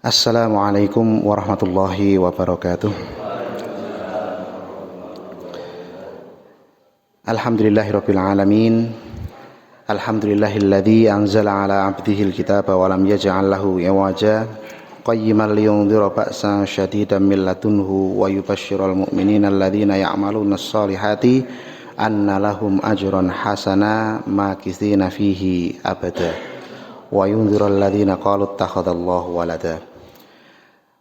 Assalamualaikum warahmatullahi wabarakatuh. Alhamdulillahirabbil alamin. Alhamdulillahilladzi anzala ala 'abdihil kitaba wa lam yaj'al lahu iwaja qayyiman liyundhira ba'san syadidan min ladunhu wa yubashshiral mu'minina alladzina ya'malunas shalihati anna lahum ajran hasana makitsina fihi abada wa yundhiral ladzina qalu ittakhadallahu walada.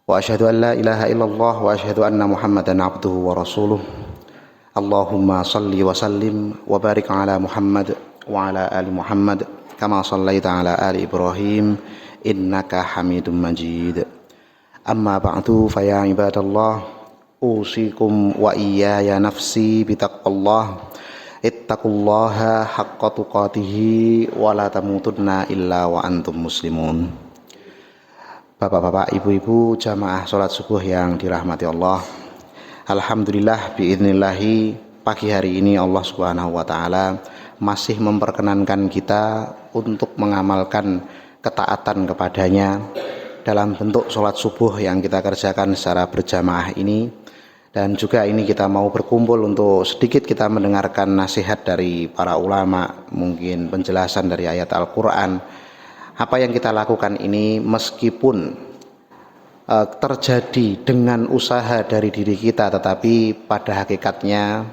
Wa asyhadu an la ilaha illallah wa asyhadu anna Muhammadan abduhu wa rasuluh. Allahumma salli wa sallim wa barik ala Muhammad wa ala ali Muhammad kama sallaita ala ali Ibrahim innaka Hamidum Majid. Amma ba'du fa ya ibadallah usikum wa iyaya nafsi bitaqwallah. Ittaqullaha haqqa tuqatih wa la tamutunna illa wa antum muslimun. Bapak-bapak, ibu-ibu, jamaah sholat subuh yang dirahmati Allah. Alhamdulillah biidnillahi, pagi hari ini Allah subhanahu wa ta'ala masih memperkenankan kita untuk mengamalkan ketaatan kepadanya dalam bentuk sholat subuh yang kita kerjakan secara berjamaah ini. Dan juga ini kita mau berkumpul untuk sedikit kita mendengarkan nasihat dari para ulama, mungkin penjelasan dari ayat Al-Quran. Apa yang kita lakukan ini meskipun terjadi dengan usaha dari diri kita, tetapi pada hakikatnya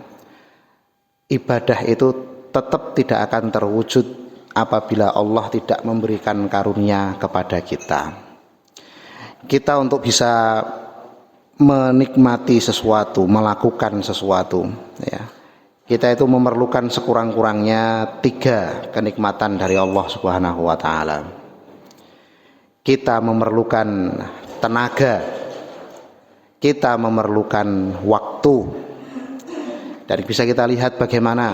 ibadah itu tetap tidak akan terwujud apabila Allah tidak memberikan karunia kepada kita. Kita untuk bisa menikmati sesuatu, melakukan sesuatu, ya, kita itu memerlukan sekurang-kurangnya 3 kenikmatan dari Allah Subhanahu wa ta'ala. Kita memerlukan tenaga, kita memerlukan waktu. Dan bisa kita lihat bagaimana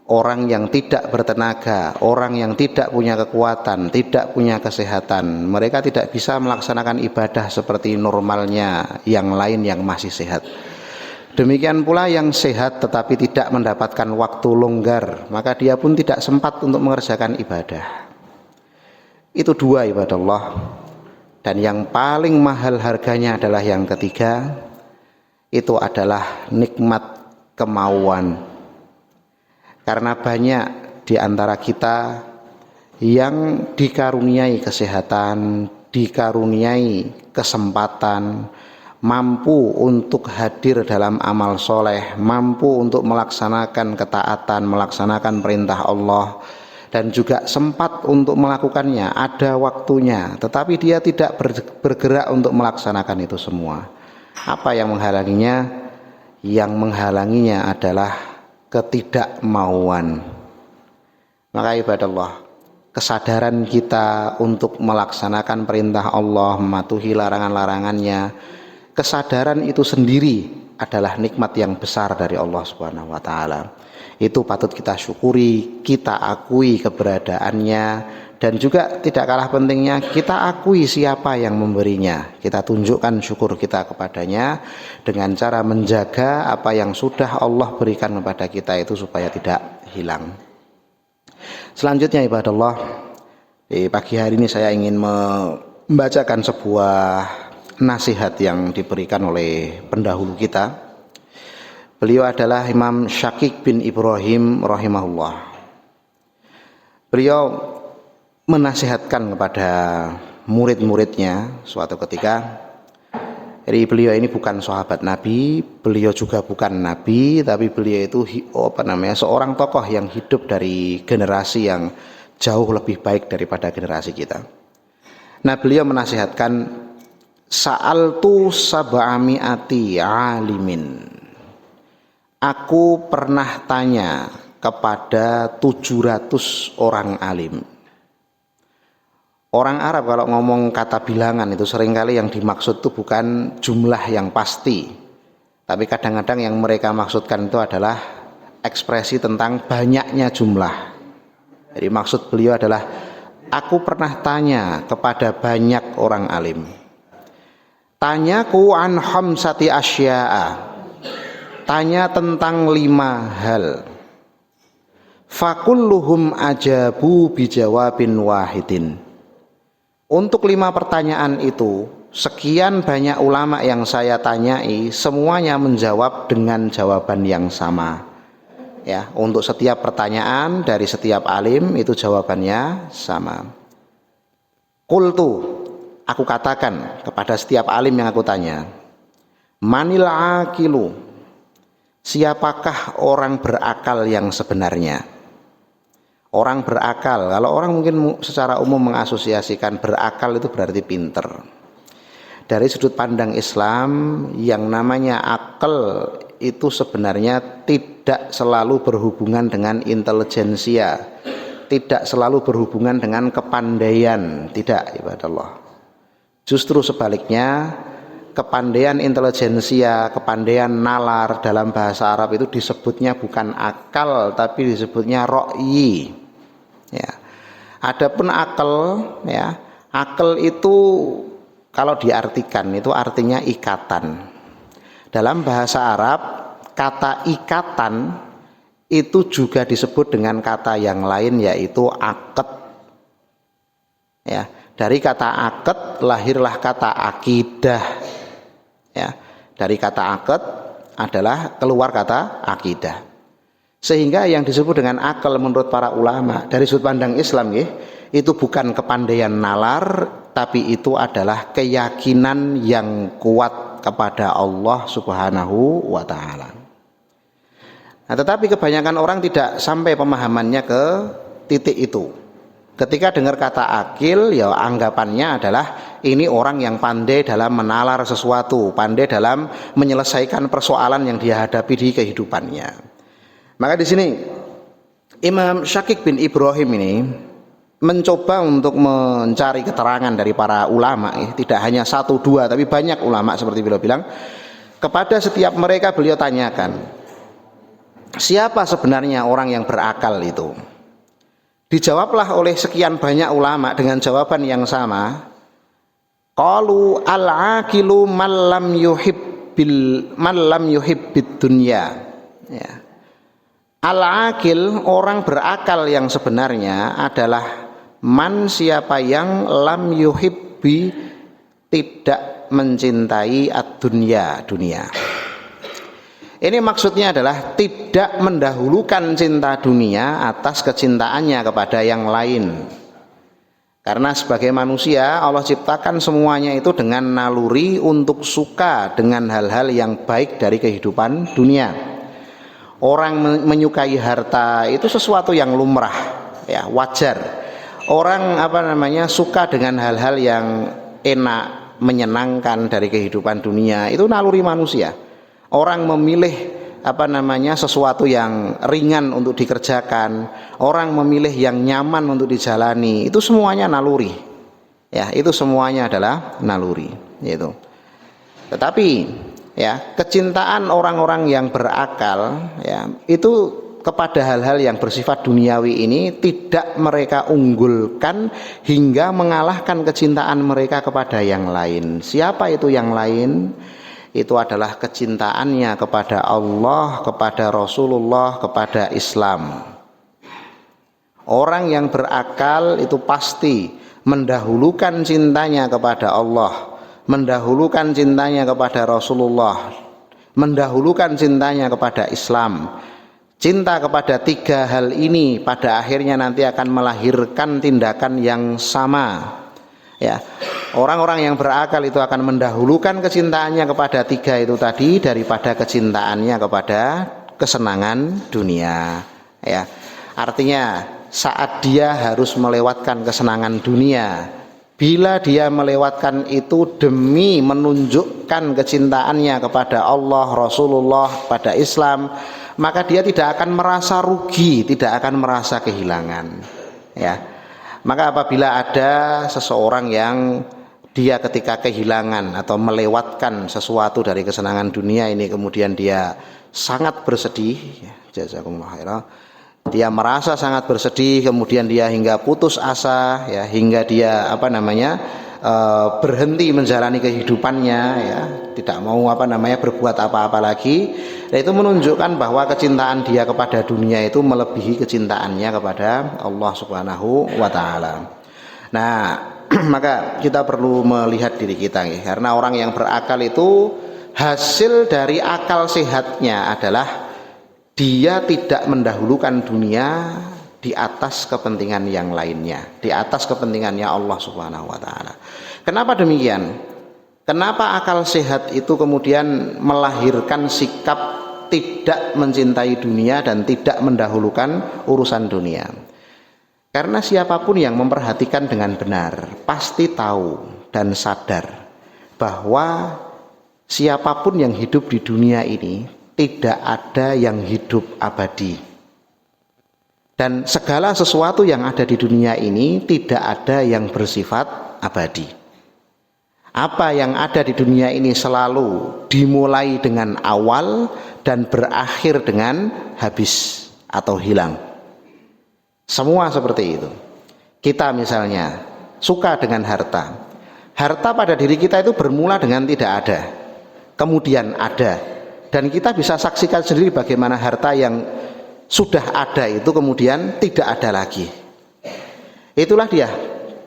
orang yang tidak bertenaga, orang yang tidak punya kekuatan, tidak punya kesehatan, mereka tidak bisa melaksanakan ibadah seperti normalnya yang lain yang masih sehat. Demikian pula yang sehat tetapi tidak mendapatkan waktu longgar, maka dia pun tidak sempat untuk mengerjakan ibadah. Itu 2 ibadah Allah. Dan yang paling mahal harganya adalah yang ketiga, itu adalah nikmat kemauan. Karena banyak di antara kita yang dikaruniai kesehatan, dikaruniai kesempatan, mampu untuk hadir dalam amal soleh, mampu untuk melaksanakan ketaatan, melaksanakan perintah Allah, dan juga sempat untuk melakukannya, ada waktunya, tetapi dia tidak bergerak untuk melaksanakan itu semua. Apa yang menghalanginya? Yang menghalanginya adalah ketidakmauan. Maka ibadah Allah, kesadaran kita untuk melaksanakan perintah Allah, mematuhi larangan-larangannya, kesadaran itu sendiri adalah nikmat yang besar dari Allah Subhanahu wa ta'ala. Itu patut kita syukuri, kita akui keberadaannya, dan juga tidak kalah pentingnya kita akui siapa yang memberinya. Kita tunjukkan syukur kita kepadanya dengan cara menjaga apa yang sudah Allah berikan kepada kita itu supaya tidak hilang. Selanjutnya ibadah Allah, di pagi hari ini saya ingin membacakan sebuah nasihat yang diberikan oleh pendahulu kita. Beliau adalah Imam Syakik bin Ibrahim rahimahullah. Beliau menasihatkan kepada murid-muridnya suatu ketika. Jadi beliau ini bukan sahabat Nabi, beliau juga bukan Nabi, tapi beliau itu seorang tokoh yang hidup dari generasi yang jauh lebih baik daripada generasi kita. Nah, beliau menasihatkan, sa'altu sab'ami'ati alimin. Aku pernah tanya kepada 700 orang alim. Orang Arab kalau ngomong kata bilangan itu seringkali yang dimaksud itu bukan jumlah yang pasti, tapi kadang-kadang yang mereka maksudkan itu adalah ekspresi tentang banyaknya jumlah. Jadi maksud beliau adalah, aku pernah tanya kepada banyak orang alim. Tanyaku an khamsati asya'a. Tanya tentang 5 hal. Fakulluhum ajabu bijawabin wahidin. Untuk 5 pertanyaan itu sekian banyak ulama yang saya tanyai semuanya menjawab dengan jawaban yang sama. Ya, untuk setiap pertanyaan dari setiap alim itu jawabannya sama. Qultu, aku katakan kepada setiap alim yang aku tanya, manil aqilu, siapakah orang berakal yang sebenarnya? Orang berakal, kalau orang mungkin secara umum mengasosiasikan berakal itu berarti pinter. Dari sudut pandang Islam, yang namanya akal itu sebenarnya tidak selalu berhubungan dengan intelijensia, tidak selalu berhubungan dengan kepandaian, tidak, ibadallah. Justru sebaliknya, kepandaian intelijensia, kepandaian nalar dalam bahasa Arab itu disebutnya bukan akal tapi disebutnya ro'yi. Ya. Adapun akal, ya, akal itu kalau diartikan itu artinya ikatan. Dalam bahasa Arab, kata ikatan itu juga disebut dengan kata yang lain yaitu akad. Ya, dari kata akad lahirlah kata akidah. Ya, dari kata akad adalah keluar kata akidah. Sehingga yang disebut dengan akal menurut para ulama dari sudut pandang Islam ya, itu bukan kepandaian nalar, tapi itu adalah keyakinan yang kuat kepada Allah Subhanahu wa ta'ala. Nah, tetapi kebanyakan orang tidak sampai pemahamannya ke titik itu. Ketika dengar kata akil, ya anggapannya adalah ini orang yang pandai dalam menalar sesuatu, pandai dalam menyelesaikan persoalan yang dia hadapi di kehidupannya. Maka di sini Imam Syakik bin Ibrahim ini mencoba untuk mencari keterangan dari para ulama, tidak hanya satu dua tapi banyak ulama seperti beliau bilang. Kepada setiap mereka beliau tanyakan, siapa sebenarnya orang yang berakal itu? Dijawablah oleh sekian banyak ulama dengan jawaban yang sama. Qalu al-aqilu man lam yuhibbid dunya. Ya. Al-aqil, orang berakal yang sebenarnya adalah man, siapa yang lam yuhibbi, tidak mencintai ad-dunya, dunia. Ini maksudnya adalah tidak mendahulukan cinta dunia atas kecintaannya kepada yang lain. Karena sebagai manusia Allah ciptakan semuanya itu dengan naluri untuk suka dengan hal-hal yang baik dari kehidupan dunia. Orang menyukai harta itu sesuatu yang lumrah, ya, wajar. Orang suka dengan hal-hal yang enak, menyenangkan dari kehidupan dunia, itu naluri manusia. Orang memilih sesuatu yang ringan untuk dikerjakan, orang memilih yang nyaman untuk dijalani, itu semuanya naluri. Ya, itu semuanya adalah naluri, gitu. Tetapi ya, kecintaan orang-orang yang berakal ya itu kepada hal-hal yang bersifat duniawi ini tidak mereka unggulkan hingga mengalahkan kecintaan mereka kepada yang lain. Siapa itu yang lain? Itu adalah kecintaannya kepada Allah, kepada Rasulullah, kepada Islam. Orang yang berakal itu pasti mendahulukan cintanya kepada Allah, mendahulukan cintanya kepada Rasulullah, mendahulukan cintanya kepada Islam. Cinta kepada tiga hal ini pada akhirnya nanti akan melahirkan tindakan yang sama. Ya, orang-orang yang berakal itu akan mendahulukan kecintaannya kepada tiga itu tadi daripada kecintaannya kepada kesenangan dunia. Ya, artinya saat dia harus melewatkan kesenangan dunia, bila dia melewatkan itu demi menunjukkan kecintaannya kepada Allah, Rasulullah, pada Islam, maka dia tidak akan merasa rugi, tidak akan merasa kehilangan. Ya, maka apabila ada seseorang yang dia ketika kehilangan atau melewatkan sesuatu dari kesenangan dunia ini, kemudian dia sangat bersedih, ya, jazakumullah khairan, dia merasa sangat bersedih, kemudian dia hingga putus asa, ya, hingga dia berhenti menjalani kehidupannya, ya, tidak mau berbuat apa-apa lagi. Dan itu menunjukkan bahwa kecintaan dia kepada dunia itu melebihi kecintaannya kepada Allah Subhanahu wa ta'ala. Nah, maka kita perlu melihat diri kita ya. Karena orang yang berakal itu hasil dari akal sehatnya adalah dia tidak mendahulukan dunia di atas kepentingan yang lainnya, di atas kepentingannya Allah Subhanahu wa taala. Kenapa demikian? Kenapa akal sehat itu kemudian melahirkan sikap tidak mencintai dunia dan tidak mendahulukan urusan dunia? Karena siapapun yang memperhatikan dengan benar pasti tahu dan sadar bahwa siapapun yang hidup di dunia ini tidak ada yang hidup abadi, dan segala sesuatu yang ada di dunia ini tidak ada yang bersifat abadi. Apa yang ada di dunia ini selalu dimulai dengan awal dan berakhir dengan habis atau hilang. Semua seperti itu. Kita misalnya suka dengan harta. Harta pada diri kita itu bermula dengan tidak ada, kemudian ada. Dan kita bisa saksikan sendiri bagaimana harta yang sudah ada itu kemudian tidak ada lagi. Itulah dia,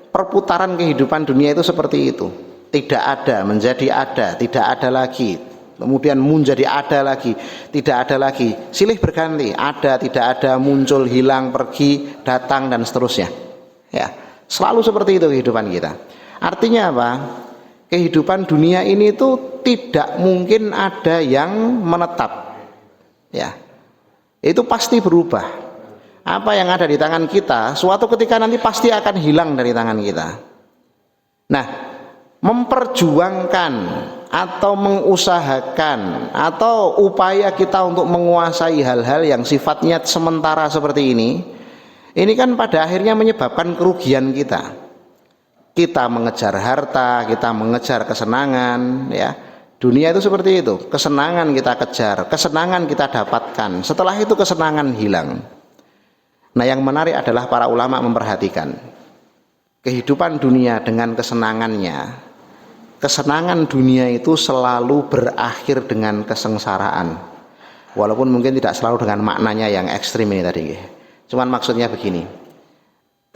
perputaran kehidupan dunia itu seperti itu. Tidak ada menjadi ada, tidak ada lagi, kemudian menjadi ada lagi, tidak ada lagi, silih berganti, ada, tidak ada, muncul, hilang, pergi, datang, dan seterusnya. Ya, selalu seperti itu kehidupan kita. Artinya apa? Kehidupan dunia ini itu tidak mungkin ada yang menetap, ya, itu pasti berubah. Apa yang ada di tangan kita suatu ketika nanti pasti akan hilang dari tangan kita. Nah, memperjuangkan atau mengusahakan atau upaya kita untuk menguasai hal-hal yang sifatnya sementara seperti ini kan pada akhirnya menyebabkan kerugian kita. Kita mengejar harta, kita mengejar kesenangan, ya. Dunia itu seperti itu, kesenangan kita kejar, kesenangan kita dapatkan, setelah itu kesenangan hilang. Nah, yang menarik adalah para ulama memperhatikan kehidupan dunia dengan kesenangannya. Kesenangan dunia itu selalu berakhir dengan kesengsaraan, walaupun mungkin tidak selalu dengan maknanya yang ekstrim ini tadi. Cuman maksudnya begini,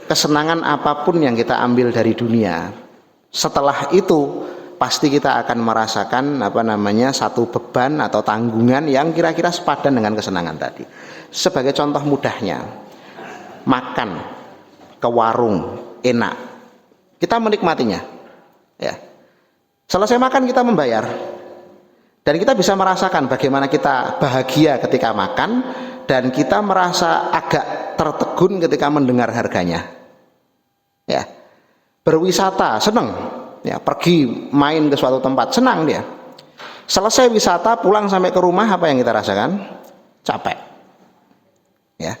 kesenangan apapun yang kita ambil dari dunia, setelah itu pasti kita akan merasakan satu beban atau tanggungan yang kira-kira sepadan dengan kesenangan tadi. Sebagai contoh mudahnya, makan ke warung enak, kita menikmatinya, ya. Selesai makan kita membayar, dan kita bisa merasakan bagaimana kita bahagia ketika makan, dan kita merasa agak tertegun ketika mendengar harganya. Ya, berwisata senang, ya, pergi main ke suatu tempat senang dia. Selesai wisata pulang sampai ke rumah apa yang kita rasakan? Capek, ya,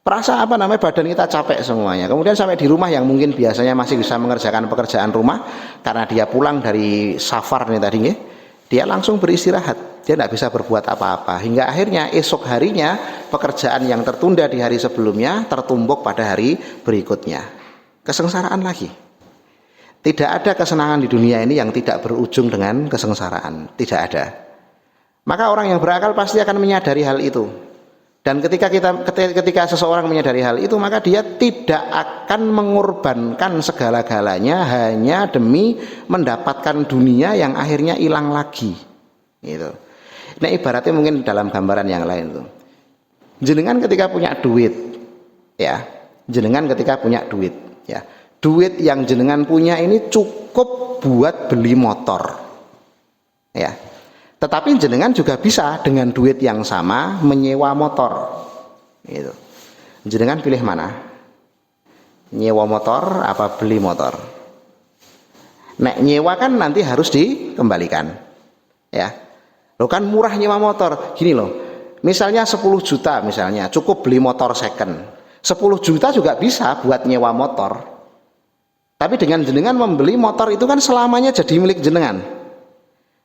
perasa badan kita capek semuanya. Kemudian sampai di rumah yang mungkin biasanya masih bisa mengerjakan pekerjaan rumah karena dia pulang dari safar nih tadi, dia langsung beristirahat, dia tidak bisa berbuat apa-apa hingga akhirnya esok harinya pekerjaan yang tertunda di hari sebelumnya tertumbuk pada hari berikutnya. Kesengsaraan lagi. Tidak ada kesenangan di dunia ini yang tidak berujung dengan kesengsaraan, tidak ada. Maka orang yang berakal pasti akan menyadari hal itu. Dan ketika seseorang menyadari hal itu, maka dia tidak akan mengorbankan segala-galanya hanya demi mendapatkan dunia yang akhirnya hilang lagi. Gitu. Nah, ibaratnya mungkin dalam gambaran yang lain tuh. Jenengan ketika punya duit, ya, jenengan ketika punya duit, ya, duit yang jenengan punya ini cukup buat beli motor, ya. Tetapi jenengan juga bisa dengan duit yang sama menyewa motor, gitu. Jenengan pilih mana? Nyewa motor apa beli motor? Nek nyewa kan nanti harus dikembalikan, ya. Lo kan murah nyewa motor, gini loh. Misalnya 10 juta misalnya cukup beli motor second. 10 juta juga bisa buat nyewa motor. Tapi dengan jenengan membeli motor itu kan selamanya jadi milik jenengan.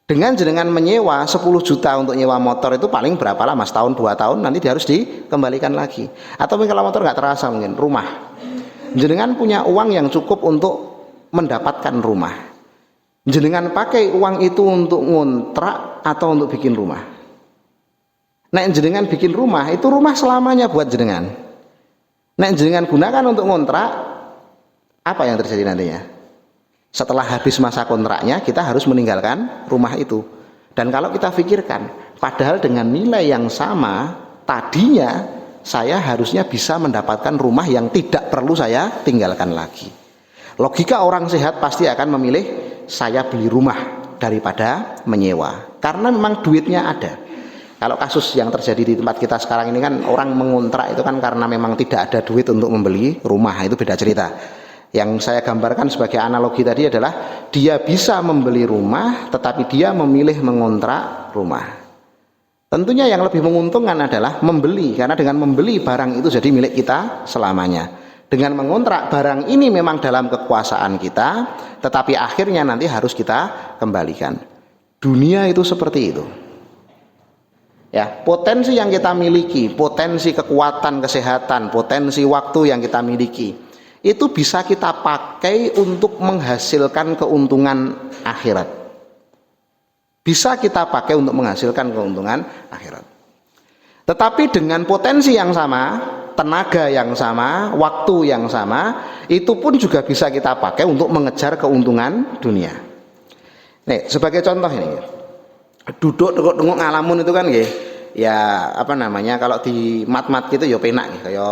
Dengan jenengan menyewa 10 juta untuk nyewa motor itu paling berapa lama? Setahun 2 tahun nanti dia harus dikembalikan lagi. Atau mungkin kalau motor nggak terasa mungkin rumah. Jenengan punya uang yang cukup untuk mendapatkan rumah. Jenengan pakai uang itu untuk ngontrak atau untuk bikin rumah. Nah, jenengan bikin rumah itu rumah selamanya buat jenengan. Nah, jenengan gunakan untuk ngontrak, apa yang terjadi nantinya? Setelah habis masa kontraknya kita harus meninggalkan rumah itu. Dan kalau kita pikirkan, padahal dengan nilai yang sama tadinya saya harusnya bisa mendapatkan rumah yang tidak perlu saya tinggalkan lagi. Logika orang sehat pasti akan memilih saya beli rumah daripada menyewa, karena memang duitnya ada. Kalau kasus yang terjadi di tempat kita sekarang ini kan orang mengontrak itu kan karena memang tidak ada duit untuk membeli rumah, itu beda cerita. Yang saya gambarkan sebagai analogi tadi adalah dia bisa membeli rumah tetapi dia memilih mengontrak rumah. Tentunya yang lebih menguntungkan adalah membeli, karena dengan membeli barang itu jadi milik kita selamanya. Dengan mengontrak barang ini memang dalam kekuasaan kita, tetapi akhirnya nanti harus kita kembalikan. Dunia itu seperti itu. Ya, potensi yang kita miliki, potensi kekuatan kesehatan, potensi waktu yang kita miliki, itu bisa kita pakai untuk menghasilkan keuntungan akhirat. Bisa kita pakai untuk menghasilkan keuntungan akhirat. Tetapi dengan potensi yang sama, tenaga yang sama, waktu yang sama, itu pun juga bisa kita pakai untuk mengejar keuntungan dunia. Nih, sebagai contoh ini, duduk tengok ngalamun itu kan ya apa namanya, kalau di mat-mat gitu ya penak kayak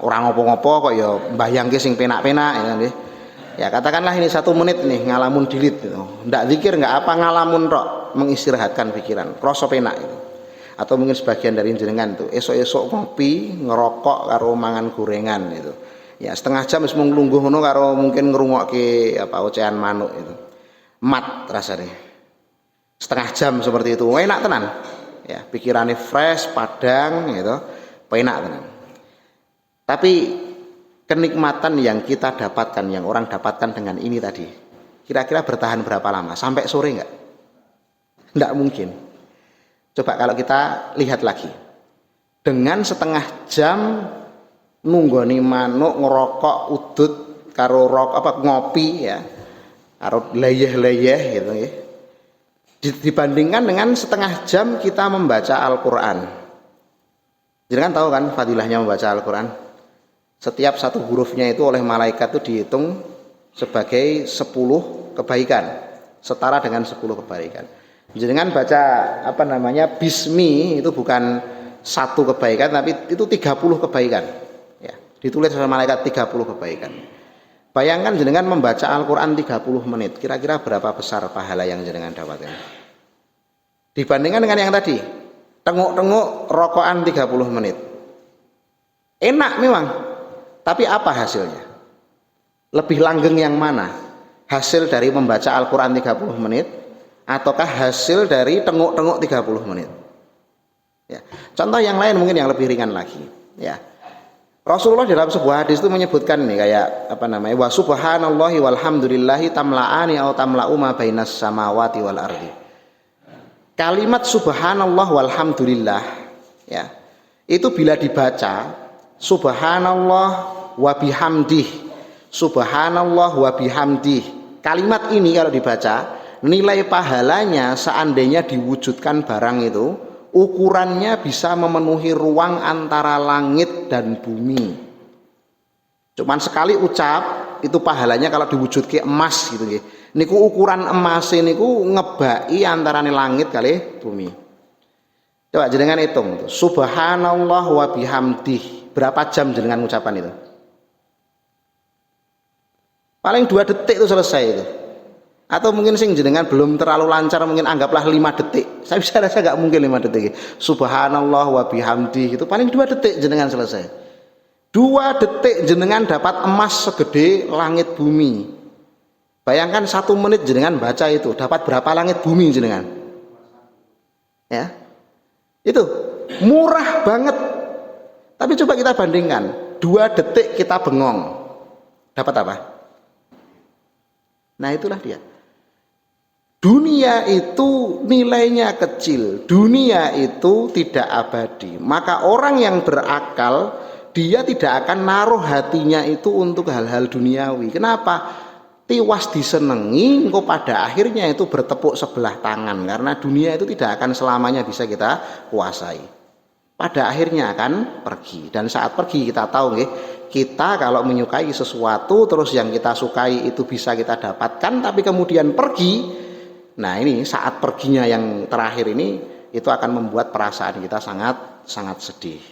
orang ngopo-ngopo kok ya mbayangke sing penak-penak ya nggih. Ya katakanlah ini 1 menit nih ngalamun dilit gitu. Ndak zikir nggak apa, ngalamun tok, mengistirahatkan pikiran, rasa penak itu. Atau mungkin sebagian dari jenengan tuh esok-esok ngopi, ngerokok karo mangan gorengan itu. Ya setengah jam wis mung lungguh ngono karo mungkin ngrungokke apa ocehan manuk itu. Mat rasanya. Setengah jam seperti itu. Enak tenan. Ya, pikirannya fresh, padang gitu. Enak tenan. Tapi kenikmatan yang kita dapatkan, yang orang dapatkan dengan ini tadi, kira-kira bertahan berapa lama? Sampai sore enggak? Enggak mungkin. Coba kalau kita lihat lagi, dengan setengah jam nunggoni manuk ngerokok udut karo ngopi ya, karo leyeh-leyeh gitu ya. Dibandingkan dengan setengah jam kita membaca Al-Quran. Jadi kan tahu kan fadilahnya membaca Al-Quran? Setiap satu hurufnya itu oleh malaikat itu dihitung sebagai 10 kebaikan, setara dengan 10 kebaikan. Jangan baca apa namanya bismi itu bukan 1 kebaikan, tapi itu 30 kebaikan. Ya, ditulis oleh malaikat 30 kebaikan. Bayangkan jenengan membaca Al-Quran 30 menit, kira-kira berapa besar pahala yang jenengan dapatkan? Dibandingkan dengan yang tadi, tengok-tengok rokokan 30 menit. Enak memang, tapi apa hasilnya? Lebih langgeng yang mana? Hasil dari membaca Al-Quran 30 menit ataukah hasil dari tengok-tengok 30 menit? Ya. Contoh yang lain mungkin yang lebih ringan lagi, ya. Rasulullah dalam sebuah hadis itu menyebutkan nih kayak apa namanya, wa subhanallahi walhamdulillahi tamla'ani au tamla'u ma bainas samawati wal ardi. Kalimat subhanallah walhamdulillah ya, itu bila dibaca subhanallah wa bihamdih, subhanallah wa bihamdih, kalimat ini kalau dibaca nilai pahalanya seandainya diwujudkan barang itu ukurannya bisa memenuhi ruang antara langit dan bumi. Cuman sekali ucap itu pahalanya kalau diwujudke emas gitu nggih. Niku ukuran emas niku ngebaki antarane langit kali bumi. Coba jenengan hitung tuh. Subhanallah wa bihamdih. Berapa jam jenengan ucapan itu? Paling 2 detik itu selesai itu. Atau mungkin sing jenengan belum terlalu lancar, mungkin anggaplah 5 detik. Saya bisa rasa nggak mungkin 5 detik. Subhanallah wa bihamdi itu paling 2 detik jenengan selesai. 2 detik jenengan dapat emas segede langit bumi. Bayangkan 1 menit jenengan baca itu dapat berapa langit bumi jenengan? Ya, itu murah banget. Tapi coba kita bandingkan, 2 detik kita bengong, dapat apa? Nah itulah dia. Dunia itu nilainya kecil, dunia itu tidak abadi. Maka orang yang berakal, dia tidak akan naruh hatinya itu untuk hal-hal duniawi. Kenapa? Tiwas disenengi, engkau pada akhirnya itu bertepuk sebelah tangan. Karena dunia itu tidak akan selamanya bisa kita kuasai. pada akhirnya akan pergi. Dan saat pergi kita tahu nggih, kita kalau menyukai sesuatu terus yang kita sukai itu bisa kita dapatkan tapi kemudian pergi. Nah, ini saat perginya yang terakhir ini itu akan membuat perasaan kita sangat sangat sedih.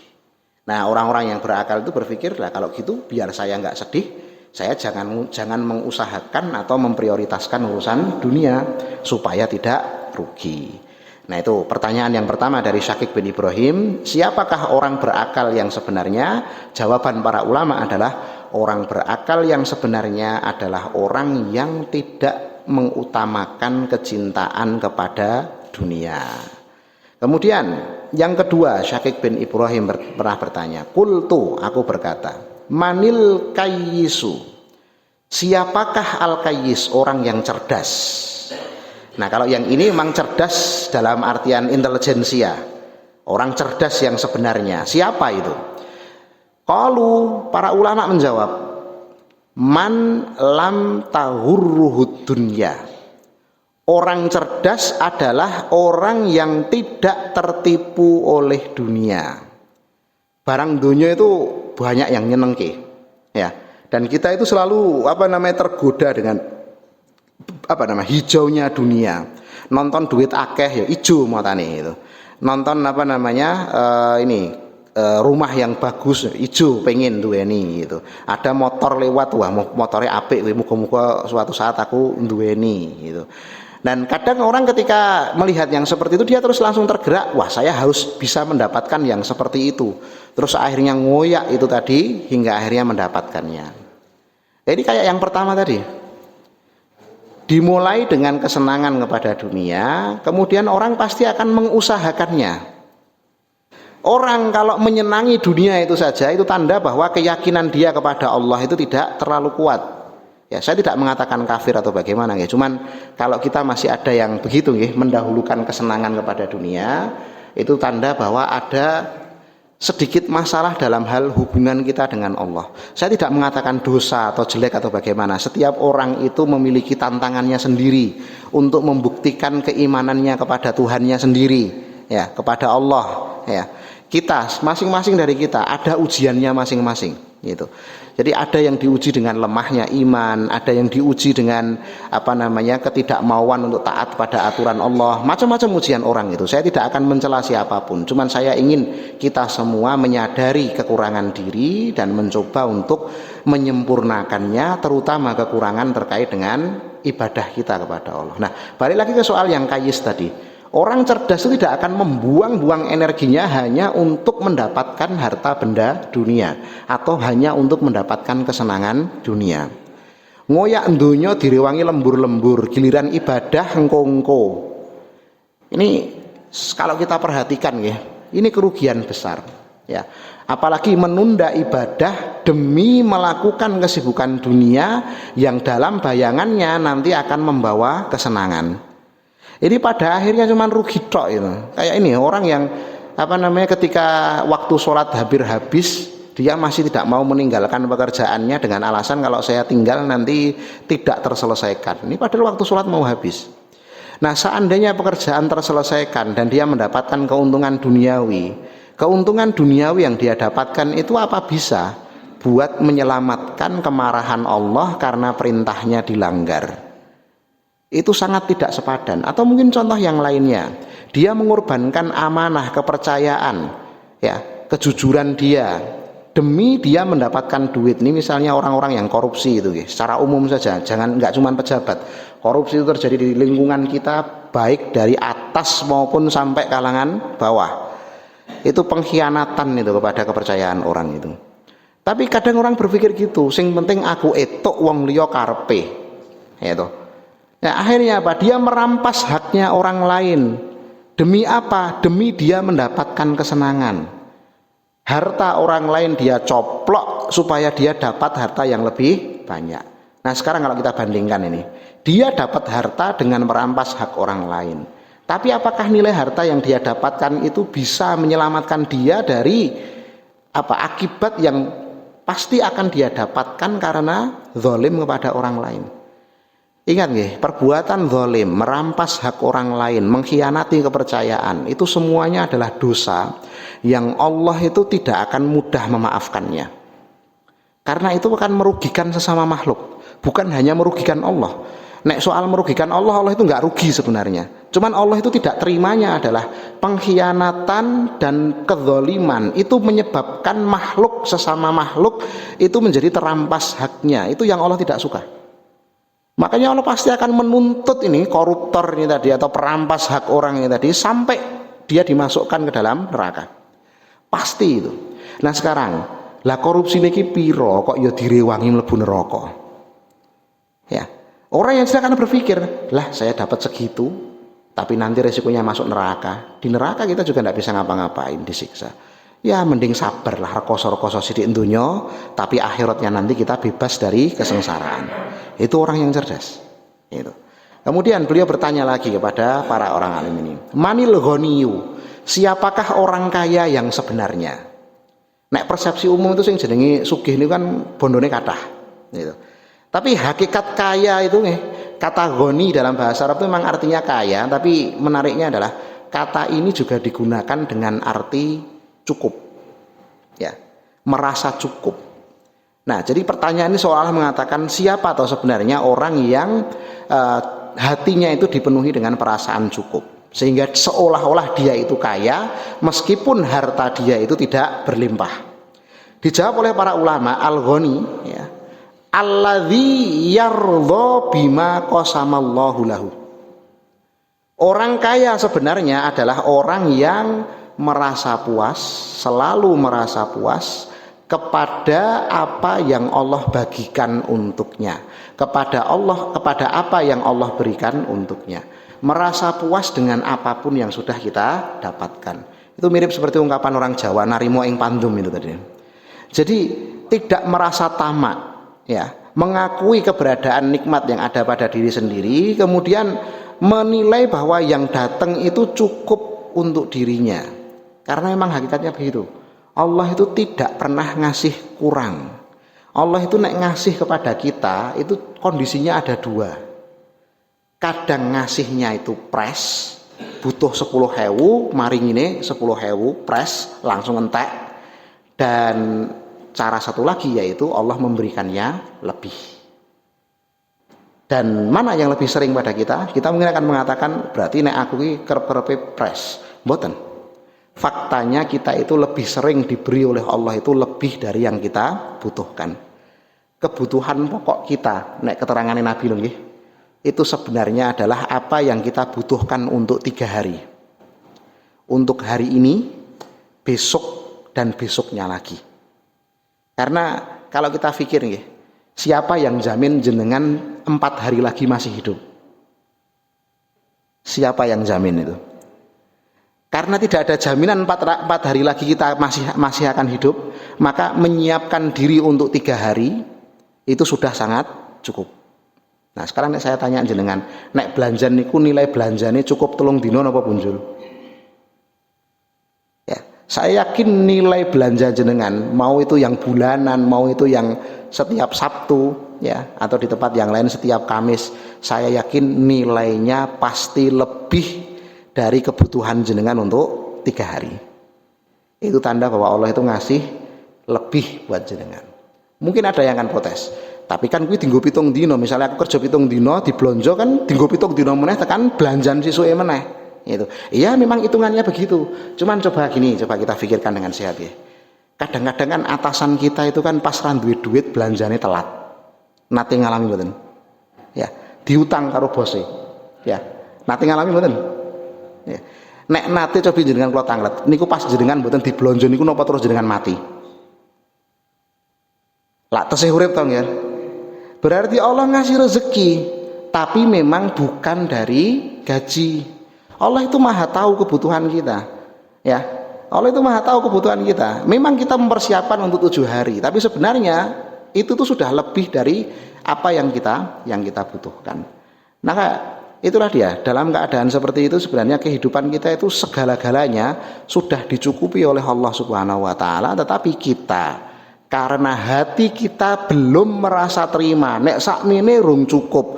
Nah, orang-orang yang berakal itu berpikir lah kalau gitu biar saya nggak sedih, saya jangan mengusahakan atau memprioritaskan urusan dunia supaya tidak rugi. Nah, itu pertanyaan yang pertama dari Syakik bin Ibrahim, siapakah orang berakal yang sebenarnya? Jawaban para ulama adalah orang berakal yang sebenarnya adalah orang yang tidak mengutamakan kecintaan kepada dunia. Kemudian yang kedua, Syakik bin Ibrahim pernah bertanya, "Qultu," aku berkata, "manil kayyisu?" Siapakah al-kayyis, orang yang cerdas? Nah, kalau yang ini memang cerdas dalam artian intelijensia, orang cerdas yang sebenarnya. Siapa itu? Qalu, para ulama menjawab, man lam tahurruhud dunya. Orang cerdas adalah orang yang tidak tertipu oleh dunia. Barang dunia itu banyak yang nyenengke, ya. Dan kita itu selalu tergoda dengan hijaunya dunia. Nonton duit akeh ya ijo matane itu. Nonton rumah yang bagus ijo pengen duweni gitu. Ada motor lewat, wah motornya apik, muga-muga suatu saat aku duweni gitu. Dan kadang orang ketika melihat yang seperti itu dia terus langsung tergerak, wah saya harus bisa mendapatkan yang seperti itu. Terus akhirnya ngoyak itu tadi hingga akhirnya mendapatkannya. Jadi kayak yang pertama tadi, dimulai dengan kesenangan kepada dunia, kemudian orang pasti akan mengusahakannya. Orang kalau menyenangi dunia itu saja, itu tanda bahwa keyakinan dia kepada Allah itu tidak terlalu kuat. Ya, saya tidak mengatakan kafir atau bagaimana ya, cuman kalau kita masih ada yang begitu ya, mendahulukan kesenangan kepada dunia, itu tanda bahwa ada sedikit masalah dalam hal hubungan kita dengan Allah. Saya tidak mengatakan dosa atau jelek atau bagaimana. Setiap orang itu memiliki tantangannya sendiri untuk membuktikan keimanannya kepada Tuhannya sendiri, ya, kepada Allah, ya. Kita masing-masing dari kita ada ujiannya masing-masing, gitu. Jadi ada yang diuji dengan lemahnya iman, ada yang diuji dengan ketidakmauan untuk taat pada aturan Allah, macam-macam ujian orang itu. Saya tidak akan mencela siapapun, cuman saya ingin kita semua menyadari kekurangan diri dan mencoba untuk menyempurnakannya, terutama kekurangan terkait dengan ibadah kita kepada Allah. Nah, balik lagi ke soal yang kayis tadi. Orang cerdas itu tidak akan membuang-buang energinya hanya untuk mendapatkan harta benda dunia atau hanya untuk mendapatkan kesenangan dunia. Ngoyak dunya direwangi lembur-lembur, giliran ibadah engko-engko. Ini kalau kita perhatikan ya, ini kerugian besar, ya. Apalagi menunda ibadah demi melakukan kesibukan dunia yang dalam bayangannya nanti akan membawa kesenangan. Jadi pada akhirnya cuma rugi tok itu. Kayak ini orang yang ketika waktu sholat hampir habis, dia masih tidak mau meninggalkan pekerjaannya dengan alasan kalau saya tinggal nanti tidak terselesaikan. Ini padahal waktu sholat mau habis. Nah, seandainya pekerjaan terselesaikan dan dia mendapatkan keuntungan duniawi yang dia dapatkan itu apa bisa buat menyelamatkan kemarahan Allah karena perintahnya dilanggar? Itu sangat tidak sepadan. Atau mungkin contoh yang lainnya, dia mengorbankan amanah, kepercayaan, ya, kejujuran dia demi dia mendapatkan duit. Ini misalnya orang-orang yang korupsi itu, secara umum saja, nggak cuma pejabat. Korupsi itu terjadi di lingkungan kita, baik dari atas maupun sampai kalangan bawah. Itu pengkhianatan itu kepada kepercayaan orang itu. Tapi kadang orang berpikir gitu, sing penting aku etuk wong liya karepe, ya toh. Nah, akhirnya apa? Dia merampas haknya orang lain. Demi apa? Demi dia mendapatkan kesenangan. Harta orang lain dia coplok supaya dia dapat harta yang lebih banyak. Nah, sekarang kalau kita bandingkan ini, dia dapat harta dengan merampas hak orang lain. Tapi apakah nilai harta yang dia dapatkan itu bisa menyelamatkan dia dari akibat yang pasti akan dia dapatkan karena zalim kepada orang lain? Ingat nggih, perbuatan zalim, merampas hak orang lain, mengkhianati kepercayaan, itu semuanya adalah dosa yang Allah itu tidak akan mudah memaafkannya. Karena itu akan merugikan sesama makhluk, bukan hanya merugikan Allah. Nek soal merugikan Allah, Allah itu nggak rugi sebenarnya. Cuman Allah itu tidak terimanya adalah pengkhianatan dan kezaliman itu menyebabkan makhluk sesama makhluk itu menjadi terampas haknya. Itu yang Allah tidak suka. Makanya Allah pasti akan menuntut ini koruptor ini tadi atau perampas hak orang ini tadi sampai dia dimasukkan ke dalam neraka. Pasti itu. Nah sekarang, lah korupsi niki piro kok ya direwangi mlebu neraka. Ya. Orang yang tidak akan berpikir, lah saya dapat segitu, tapi nanti resikonya masuk neraka. Di neraka kita juga tidak bisa ngapa-ngapain, disiksa. Ya mending sabar lah, rekoso-rekoso sidik dunya, tapi akhiratnya nanti kita bebas dari kesengsaraan. Itu orang yang cerdas. Itu. Kemudian beliau bertanya lagi kepada para orang alim ini, manil ghaniyu, siapakah orang kaya yang sebenarnya? Nek persepsi umum itu sing jenenge sugih ini kan bondone kathah. Gitu. Tapi hakikat kaya itu nih, kata ghani dalam bahasa Arab itu memang artinya kaya, tapi menariknya adalah kata ini juga digunakan dengan arti cukup, ya, merasa cukup. Nah, jadi pertanyaan ini seolah mengatakan siapa atau sebenarnya orang yang hatinya itu dipenuhi dengan perasaan cukup, sehingga seolah-olah dia itu kaya, meskipun harta dia itu tidak berlimpah. Dijawab oleh para ulama, al-ghani, ya, alladzi yardha bima qasamallahu lahu. Orang kaya sebenarnya adalah orang yang merasa puas, selalu merasa puas kepada apa yang Allah bagikan untuknya, kepada Allah, kepada apa yang Allah berikan untuknya. Merasa puas dengan apapun yang sudah kita dapatkan. Itu mirip seperti ungkapan orang Jawa, narimo ing pandum itu tadi. Jadi tidak merasa tamak, ya, mengakui keberadaan nikmat yang ada pada diri sendiri, kemudian menilai bahwa yang datang itu cukup untuk dirinya. Karena memang hakikatnya begitu. Allah itu tidak pernah ngasih kurang. Allah itu nek ngasih kepada kita itu kondisinya ada dua. Kadang ngasihnya itu pres, butuh 10.000, maring ini 10.000 pres langsung entek. Dan cara satu lagi yaitu Allah memberikannya lebih. Dan mana yang lebih sering pada kita? Kita mungkin akan mengatakan berarti nek aku iki kerep-kerepe pres. Mboten. Faktanya kita itu lebih sering diberi oleh Allah itu lebih dari yang kita butuhkan. Kebutuhan pokok kita, nek keterangan Nabi lho nggih, itu sebenarnya adalah apa yang kita butuhkan untuk 3 hari. Untuk hari ini, besok dan besoknya lagi. Karena kalau kita pikir nih, siapa yang jamin jenengan 4 hari lagi masih hidup? Siapa yang jamin itu? Karena tidak ada jaminan 4 hari lagi kita masih akan hidup, maka menyiapkan diri untuk 3 hari itu sudah sangat cukup. Nah sekarang saya tanya jenengan, nek belanja niku nilai belanjane cukup 3 dino napa punjul? Saya yakin nilai belanja jenengan, mau itu yang bulanan, mau itu yang setiap Sabtu, ya, atau di tempat yang lain setiap Kamis, saya yakin nilainya pasti lebih dari kebutuhan jenengan untuk 3 hari. Itu tanda bahwa Allah itu ngasih lebih buat jenengan. Mungkin ada yang akan protes, tapi kan kuwi dienggo 7 dino, misalnya aku kerja 7 dino, diblonjo kan dienggo 7 dino meneh tekan belanjan sisuke meneh. Itu. Iya memang hitungannya begitu. Cuman coba gini, coba kita pikirkan dengan sehat ya. Kadang-kadang kan atasan kita itu kan pas ra duwe duit belanjane telat. Nate ngalami mboten? Ya, diutang karo bose. Ya. Nate ngalami mboten? Ya. Nek nate coba jenengan kula tanglet, niku pas jenengan mboten diblonjo niku napa terus jenengan mati? Lah tesih urip to nggih. Berarti Allah ngasih rezeki, tapi memang bukan dari gaji. Allah itu maha tahu kebutuhan kita, ya. Allah itu maha tahu kebutuhan kita. Memang kita mempersiapkan untuk 7 hari, tapi sebenarnya itu tuh sudah lebih dari apa yang kita butuhkan. Nah, itulah dia. Dalam keadaan seperti itu sebenarnya kehidupan kita itu segala-galanya sudah dicukupi oleh Allah Subhanahu Wa Taala, tetapi kita karena hati kita belum merasa terima, nek sakmene rung cukup.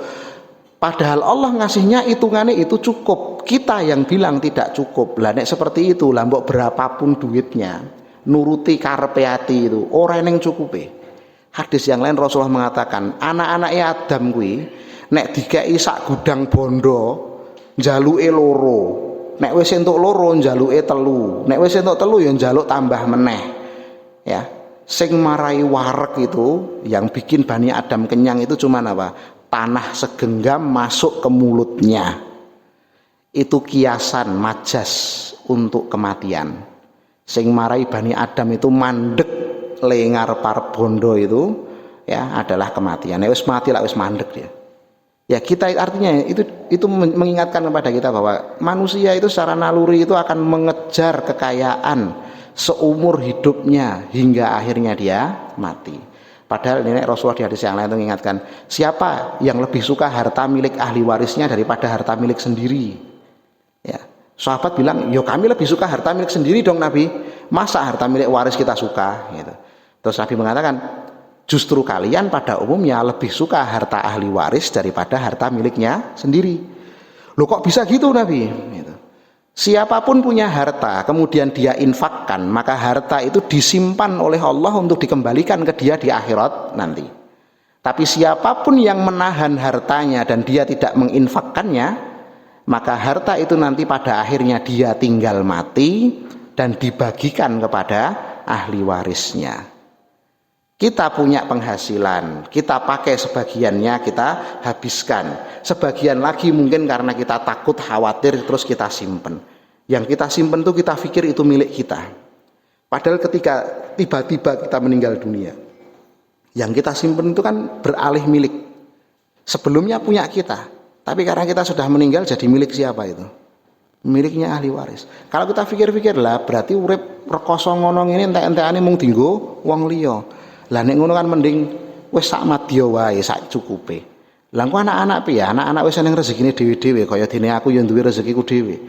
Padahal Allah ngasihnya hitungannya itu cukup. Kita yang bilang tidak cukup. Lah nek seperti itu, lah mbok berapapun duitnya, nuruti karepe ati itu ora eneng cukupe. Hadis yang lain Rasulullah mengatakan, anak-anaknya Adam kuwi nek dikei sak gudang bondo, njaluke loro. Nek wis entuk loro njaluke telu. Nek wis entuk telu ya njaluk tambah meneh. Ya. Sing marai wareg itu, yang bikin Bani Adam kenyang itu cuman apa? Tanah segenggam masuk ke mulutnya. Itu kiasan majas untuk kematian. Sing marai Bani Adam itu mandek lengar par bondo itu ya adalah kematian. Ya wis mati lah wis mandek dia. Ya kita artinya itu mengingatkan kepada kita bahwa manusia itu secara naluri itu akan mengejar kekayaan seumur hidupnya hingga akhirnya dia mati. Padahal ini Rasulullah di hadis yang lain itu mengingatkan, siapa yang lebih suka harta milik ahli warisnya daripada harta milik sendiri? Ya, sahabat bilang, yo kami lebih suka harta milik sendiri dong Nabi. Masa harta milik waris kita suka? Gitu. Terus Nabi mengatakan, justru kalian pada umumnya lebih suka harta ahli waris daripada harta miliknya sendiri. Loh kok bisa gitu Nabi? Gitu. Siapapun punya harta kemudian dia infakkan, maka harta itu disimpan oleh Allah untuk dikembalikan ke dia di akhirat nanti. Tapi siapapun yang menahan hartanya dan dia tidak menginfakkannya, maka harta itu nanti pada akhirnya dia tinggal mati dan dibagikan kepada ahli warisnya. Kita punya penghasilan, kita pakai sebagiannya, kita habiskan. Sebagian lagi mungkin karena kita takut, khawatir, terus kita simpen. Yang kita simpen itu kita pikir itu milik kita. Padahal ketika tiba-tiba kita meninggal dunia, yang kita simpen itu kan beralih milik. Sebelumnya punya kita, tapi karena kita sudah meninggal jadi milik siapa itu? Miliknya ahli waris. Kalau kita pikir-pikir lah, berarti urip rekoso ngono ngene entek-entekane mung dienggo wong liya. Lah nek ngono kan mending wis sak madya wae, sak cukupe. Lah engko anak-anak piye? Anak-anak wis seneng rezekine dhewe-dhewe, kaya dene aku ya duwe rezekiku dhewe.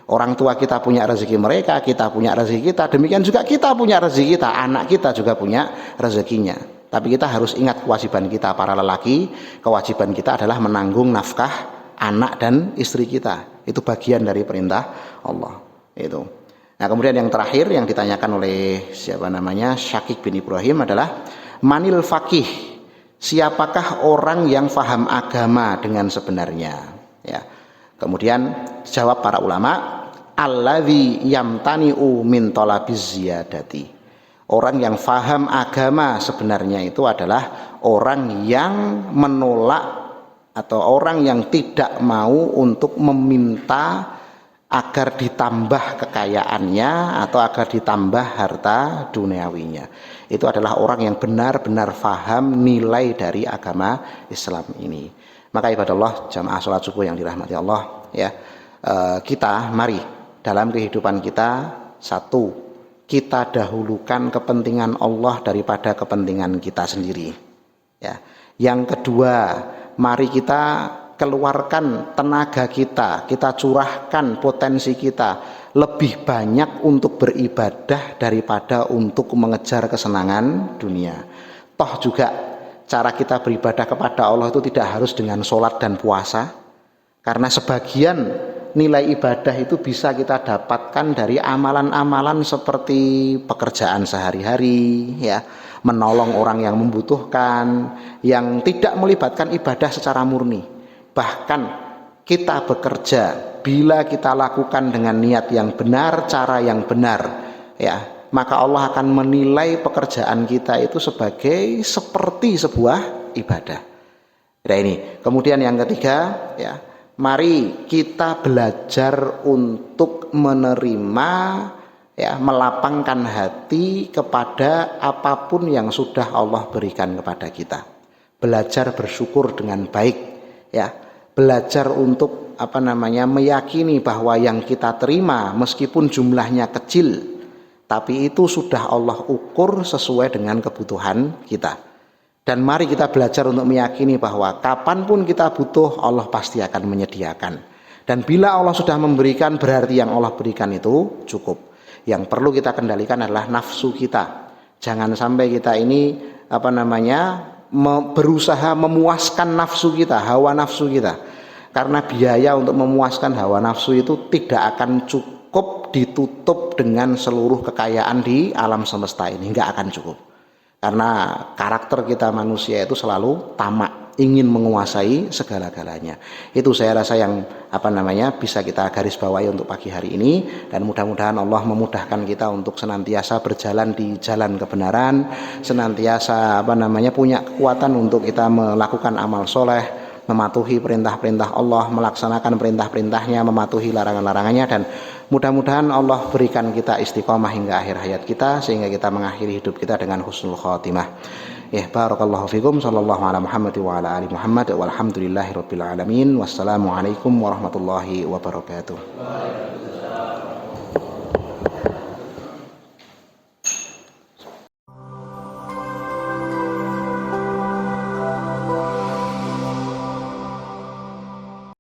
Orang tua kita punya rezeki mereka, kita punya rezeki kita. Demikian juga kita punya rezeki kita, anak kita juga punya rezekinya. Tapi kita harus ingat kewajiban kita para lelaki, kewajiban kita adalah menanggung nafkah anak dan istri kita. Itu bagian dari perintah Allah. Itu. Nah, kemudian yang terakhir yang ditanyakan oleh siapa namanya Syakik bin Ibrahim adalah manil faqih, siapakah orang yang faham agama dengan sebenarnya? Ya. Kemudian jawab para ulama, alladzi yamtani'u min talabiz ziyadati. Orang yang faham agama sebenarnya itu adalah orang yang menolak atau orang yang tidak mau untuk meminta agar ditambah kekayaannya atau agar ditambah harta duniawinya. Itu adalah orang yang benar-benar faham nilai dari agama Islam ini. Maka ibadah Allah, jamaah sholat subuh yang dirahmati Allah, ya, kita mari dalam kehidupan kita, satu, kita dahulukan kepentingan Allah daripada kepentingan kita sendiri. Ya. Yang kedua, mari kita keluarkan tenaga kita curahkan potensi kita lebih banyak untuk beribadah daripada untuk mengejar kesenangan dunia. Toh juga cara kita beribadah kepada Allah itu tidak harus dengan sholat dan puasa, karena sebagian nilai ibadah itu bisa kita dapatkan dari amalan-amalan seperti pekerjaan sehari-hari, ya, menolong orang yang membutuhkan, yang tidak melibatkan ibadah secara murni. Bahkan kita bekerja bila kita lakukan dengan niat yang benar, cara yang benar, ya, maka Allah akan menilai pekerjaan kita itu sebagai seperti sebuah ibadah. Nah ini. Kemudian yang ketiga, ya, mari kita belajar untuk menerima, ya, melapangkan hati kepada apapun yang sudah Allah berikan kepada kita. Belajar bersyukur dengan baik, ya. Belajar untuk meyakini bahwa yang kita terima meskipun jumlahnya kecil, tapi itu sudah Allah ukur sesuai dengan kebutuhan kita. Dan mari kita belajar untuk meyakini bahwa kapanpun kita butuh, Allah pasti akan menyediakan. Dan bila Allah sudah memberikan, berarti yang Allah berikan itu cukup. Yang perlu kita kendalikan adalah nafsu kita. Jangan sampai kita ini berusaha memuaskan nafsu kita, hawa nafsu kita. Karena biaya untuk memuaskan hawa nafsu itu tidak akan cukup ditutup dengan seluruh kekayaan di alam semesta ini, nggak akan cukup. Karena karakter kita manusia itu selalu tamak, ingin menguasai segala-galanya. Itu saya rasa yang bisa kita garis bawahi untuk pagi hari ini, dan mudah-mudahan Allah memudahkan kita untuk senantiasa berjalan di jalan kebenaran, senantiasa punya kekuatan untuk kita melakukan amal soleh, mematuhi perintah-perintah Allah, melaksanakan perintah-perintahnya, mematuhi larangan-larangannya, dan mudah-mudahan Allah berikan kita istiqomah hingga akhir hayat kita, sehingga kita mengakhiri hidup kita dengan husnul khotimah. Ya, barakallahu fikum, sallallahu ala Muhammad wa ala ali Muhammad, walhamdulillahi rabbil alamin, wassalamualaikum warahmatullahi wabarakatuh.